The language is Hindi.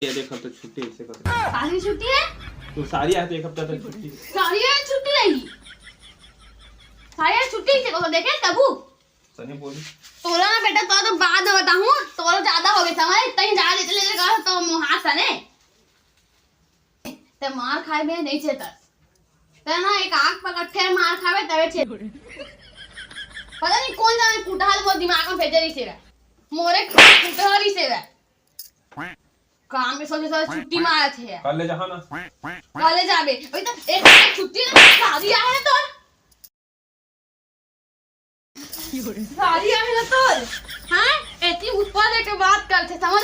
ये देख अब तो छुट्टी ऐसे कर सारी छुट्टी है तो सारी आते एक हफ्ता तक छुट्टी सारी छुट्टी रहेगी सारी छुट्टी से को देखे तबू सनी बोली तोरा ना बेटा तो बाद में बताऊं तोरा ज्यादा हो गया समझ तई जा दे चले का तो मुहा सने ते मार खाए बे नहीं छे त ना एक आंख पकड़ के मार खावे तवे छे पता नहीं कौन जाने कुटाल वो दिमाग में भेजे रही से मोरे कुटहरी से काम में सोचे सोचे छुट्टी मारा थे कल ले जहां ना कॉलेज आबे अभी तो एक छुट्टी ना शादी आ है तो शादी आ है तो हां एती ऊपर लेके बात करते समझ